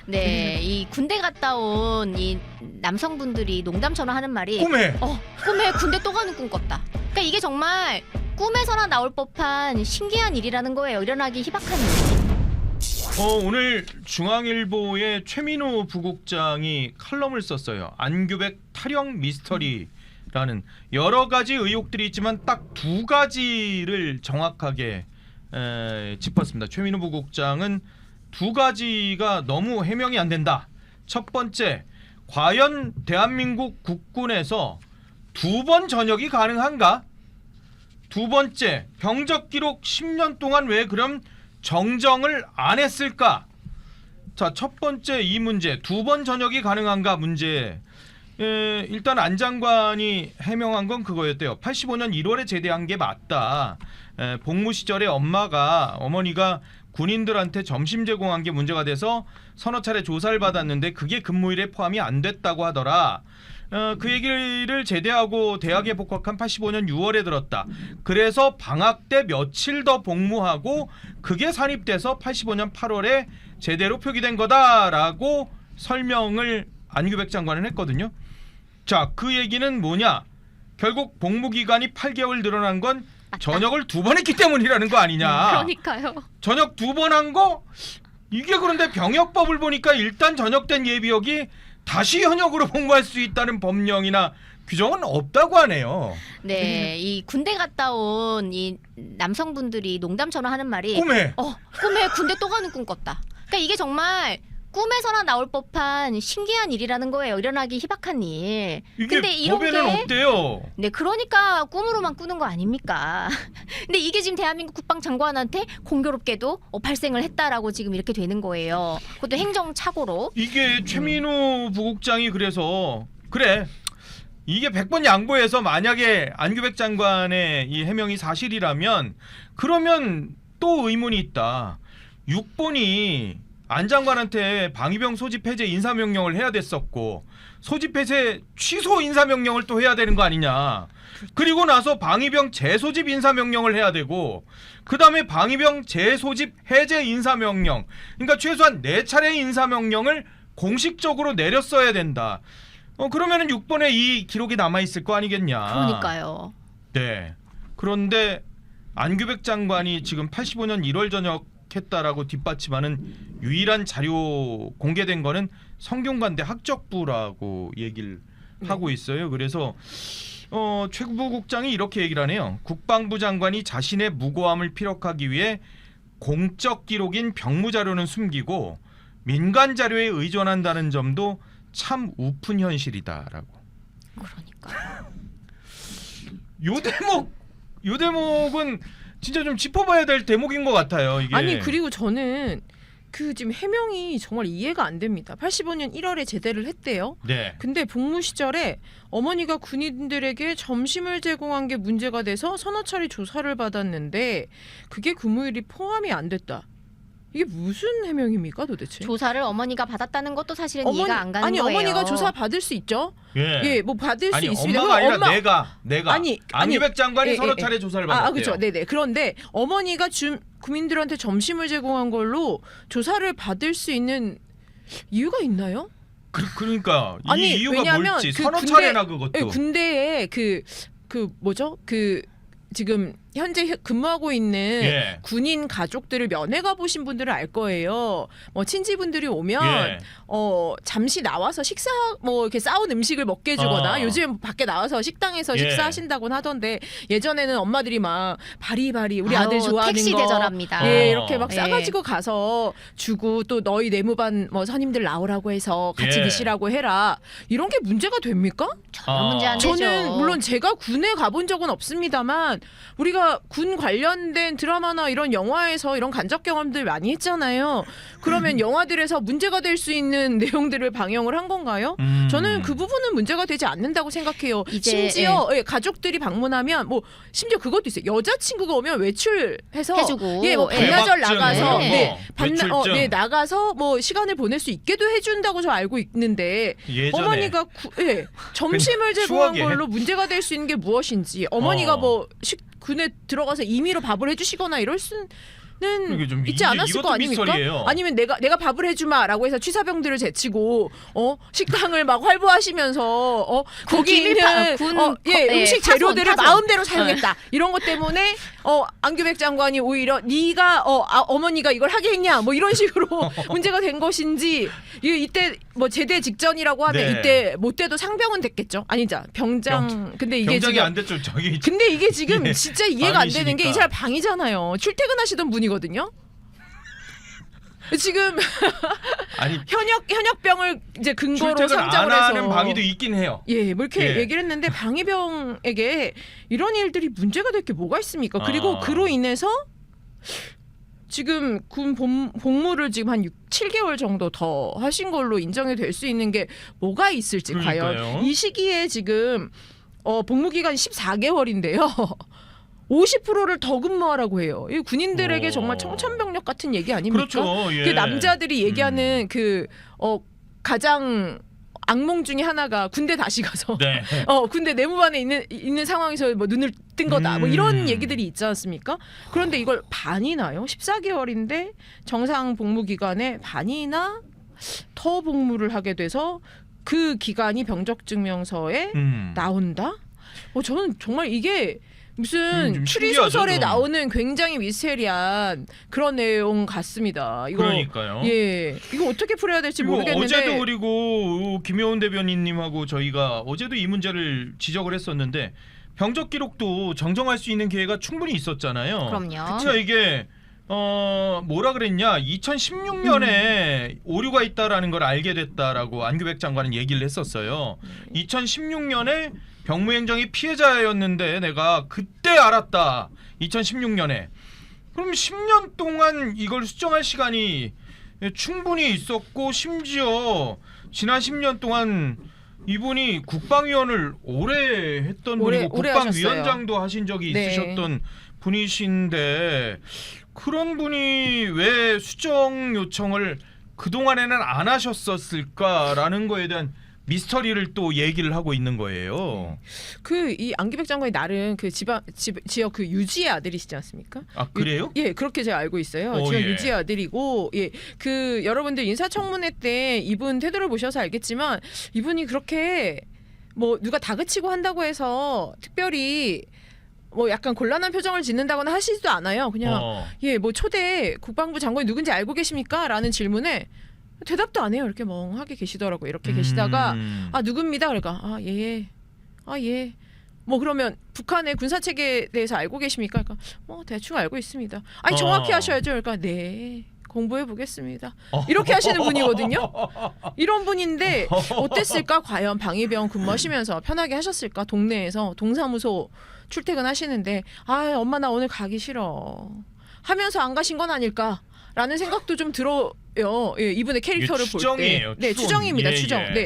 네, 이 군대 갔다 온 이 남성분들이 농담처럼 하는 말이 꿈에 꿈에 군대 또 가는 꿈 꿨다. 그러니까 이게 정말 꿈에서나 나올 법한 신기한 일이라는 거예요. 일어나기 희박한 일. 오늘 중앙일보의 최민호 부국장이 칼럼을 썼어요. 안규백 탈영 미스터리라는 여러 가지 의혹들이 있지만 딱 두 가지를 정확하게 짚었습니다. 최민호 부국장은 두 가지가 너무 해명이 안 된다. 첫 번째, 과연 대한민국 국군에서 두 번 전역이 가능한가? 두 번째, 병적 기록 10년 동안 왜 그럼 정정을 안 했을까? 자, 첫 번째 이 문제, 두 번 전역이 가능한가 문제. 일단 안 장관이 해명한 건 그거였대요. 85년 1월에 제대한 게 맞다. 복무 시절에 어머니가 군인들한테 점심 제공한 게 문제가 돼서 서너 차례 조사를 받았는데 그게 근무일에 포함이 안 됐다고 하더라. 그 얘기를 제대하고 대학에 복학한 85년 6월에 들었다. 그래서 방학 때 며칠 더 복무하고 그게 산입돼서 85년 8월에 제대로 표기된 거다라고 설명을 안규백 장관은 했거든요. 자, 그 얘기는 뭐냐? 결국 복무 기간이 8개월 늘어난 건 전역을 두 번 했기 때문이라는 거 아니냐? 그러니까요. 전역 두 번 한 거? 이게 그런데 병역법을 보니까 일단 전역된 예비역이 다시 현역으로 복무할 수 있다는 법령이나 규정은 없다고 하네요. 네, 이 군대 갔다 온 이 남성분들이 농담처럼 하는 말이 꿈에 꿈에 군대 또 가는 꿈 꿨다. 그러니까 이게 정말 꿈에서나 나올 법한 신기한 일이라는 거예요. 일어나기 희박한 일. 이게 근데 이런 법에는 게 없대요. 네, 그러니까 꿈으로만 꾸는 거 아닙니까? 근데 이게 지금 대한민국 국방장관한테 공교롭게도 발생을 했다라고 지금 이렇게 되는 거예요. 그것도 행정착오로. 이게 최민호 부국장이 그래서 그래. 이게 100번 양보해서 만약에 안규백 장관의 이 해명이 사실이라면 그러면 또 의문이 있다. 6번이 안 장관한테 방위병 소집 해제 인사명령을 해야 됐었고 소집 해제 취소 인사명령을 또 해야 되는 거 아니냐. 그리고 나서 방위병 재소집 인사명령을 해야 되고 그 다음에 방위병 재소집 해제 인사명령. 그러니까 최소한 4차례 인사명령을 공식적으로 내렸어야 된다. 그러면은 6번에 이 기록이 남아있을 거 아니겠냐. 그러니까요. 네. 그런데 안규백 장관이 지금 85년 1월 전역했다라고 뒷받침하는 유일한 자료 공개된 거는 성균관대 학적부라고 얘기를 하고 있어요. 그래서 최 부국장이 이렇게 얘기를 하네요. 국방부 장관이 자신의 무고함을 피력하기 위해 공적 기록인 병무 자료는 숨기고 민간 자료에 의존한다는 점도 참 우픈 현실이다라고. 그러니까. 요 대목은 진짜 좀 짚어봐야 될 대목인 것 같아요. 이게. 아니 그리고 저는 그 지금 해명이 정말 이해가 안 됩니다. 85년 1월에 제대를 했대요. 네. 근데 복무 시절에 어머니가 군인들에게 점심을 제공한 게 문제가 돼서 서너 차례 조사를 받았는데 그게 근무일이 포함이 안 됐다. 이게 무슨 해명입니까 도대체? 조사를 어머니가 받았다는 것도 사실은 이해가 안 가는 아니 거예요. 어머니가 조사 받을 수 있죠. 예. 뭐 받을 수 있습니다. 엄마가 아니라 엄마, 내가 아니, 안규백 장관이 서너 차례 조사를 받았대요. 그렇죠. 네네. 그런데 어머니가 국민들한테 점심을 제공한 걸로 조사를 받을 수 있는 이유가 있나요? 그러니까 아니, 이 이유가 왜냐하면 뭘지 그 서너 차례나 그것도. 군대에 그 뭐죠? 지금 현재 근무하고 있는 군인 가족들을 면회 가보신 분들은 알 거예요. 뭐 친지분들이 오면 잠시 나와서 식사 뭐 이렇게 싸운 음식을 먹게 해주거나 요즘 밖에 나와서 식당에서 식사하신다곤 하던데 예전에는 엄마들이 막 바리바리 우리 아들 좋아하는 택시 거 대절합니다. 이렇게 막 싸가지고 가서 주고 또 너희 내무반 뭐 선임들 나오라고 해서 같이 드시라고 해라. 이런 게 문제가 됩니까? 전혀 문제 안 되죠. 저는 물론 제가 군에 가본 적은 없습니다만 우리가 군 관련된 드라마나 이런 영화에서 이런 간접 경험들 많이 했잖아요. 그러면 영화들에서 문제가 될 수 있는 내용들을 방영을 한 건가요? 저는 그 부분은 문제가 되지 않는다고 생각해요. 심지어 가족들이 방문하면 뭐 심지어 그것도 있어요. 여자친구가 오면 외출해서 해주고 뭐 반나절 나가서 외출증. 나가서 뭐 시간을 보낼 수 있게도 해준다고 저 알고 있는데 예전에. 어머니가 점심을 제공한 추억에. 걸로 문제가 될 수 있는 게 무엇인지 어머니가 뭐 군에 들어가서 임의로 밥을 해주시거나 이럴 수는 이게 좀 있지 않았을 이것도 거 아닙니까? 미스터리예요. 아니면 내가 밥을 해주마라고 해서 취사병들을 제치고 식당을 막 활보하시면서 거기 있는 음식 재료들을 마음대로 사용했다 이런 것 때문에 안규백 장관이 오히려 네가 어머니가 이걸 하게 했냐 뭐 이런 식으로 문제가 된 것인지 이때 뭐 제대 직전이라고 하면 네. 이때 못 돼도 상병은 됐겠죠. 아니자 병장. 근데 이게 병장이 지금 안 됐죠. 저기 근데 이게 지금 예, 진짜 이해가 안 되는 게 이 방이시니까. 사람 방이잖아요. 출퇴근하시던 분이거든요. 지금 아니 현역병을 이제 근거로 출퇴근 상정을 안 해서 하는 방위도 있긴 해요. 예, 뭐 이렇게 예. 얘기를 했는데 방위병에게 이런 일들이 문제가 될 게 뭐가 있습니까? 그리고 그로 인해서 지금 군 복무를 지금 한 7개월 정도 더 하신 걸로 인정이 될 수 있는 게 뭐가 있을지 그러니까요. 과연 이 시기에 지금 복무 기간 14개월인데요. 50%를 더 근무하라고 해요. 이 군인들에게 정말 청천벽력 같은 얘기 아닙니까? 그렇죠. 예. 그 남자들이 얘기하는 가장 악몽 중에 하나가 군대 다시 가서 네. 군대 내무반에 있는 상황에서 뭐 눈을 뜬 거다 뭐 이런 얘기들이 있지 않습니까? 그런데 이걸 반이나요? 14개월인데 정상 복무 기간에 반이나 더 복무를 하게 돼서 그 기간이 병적 증명서에 나온다? 저는 정말 이게 무슨 좀 추리 신기하죠, 소설에 좀. 나오는 굉장히 미스테리한 그런 내용 같습니다. 이거 그러니까요. 예, 이거 어떻게 풀어야 될지 그리고 모르겠는데 어제도 그리고 김효은 대변인님하고 저희가 어제도 이 문제를 지적을 했었는데 병적 기록도 정정할 수 있는 기회가 충분히 있었잖아요. 그럼요. 그러니까 이게 뭐라 그랬냐 2016년에 오류가 있다라는 걸 알게 됐다라고 안규백 장관은 얘기를 했었어요. 2016년에 병무행정이 피해자였는데 내가 그때 알았다. 2016년에. 그럼 10년 동안 이걸 수정할 시간이 충분히 있었고 심지어 지난 10년 동안 이분이 국방위원을 오래 했던 분이고 오래 국방위원장도 하신 적이 네. 있으셨던 분이신데 그런 분이 왜 수정 요청을 그동안에는 안 하셨었을까라는 거에 대한 미스터리를 또 얘기를 하고 있는 거예요. 이 안규백 장관이 나름 그 지역 그 유지의 아들이시지 않습니까? 아 그래요? 예, 그렇게 제가 알고 있어요. 오, 지역 예. 유지의 아들이고, 예, 그 여러분들 인사청문회 때 이분 태도를 보셔서 알겠지만 이분이 그렇게 뭐 누가 다그치고 한다고 해서 특별히 뭐 약간 곤란한 표정을 짓는다거나 하시지도 않아요. 그냥 예, 뭐 초대 국방부 장관이 누군지 알고 계십니까? 라는 질문에 대답도 안 해요. 이렇게 멍하게 계시더라고요. 이렇게 계시다가 누굽니다. 그러니까 예. 뭐 그러면 북한의 군사 체계에 대해서 알고 계십니까? 그러니까 대충 알고 있습니다. 아니 정확히 하셔야죠. 그러니까 네. 공부해 보겠습니다. 이렇게 하시는 분이거든요. 이런 분인데 어땠을까? 과연 방위병 근무하시면서 편하게 하셨을까? 동네에서 동사무소 출퇴근하시는데 엄마 나 오늘 가기 싫어 하면서 안 가신 건 아닐까라는 생각도 좀 들어요. 예, 이분의 캐릭터를 볼 때. 추정이에요. 네, 추정입니다. 예, 추정. 예. 네.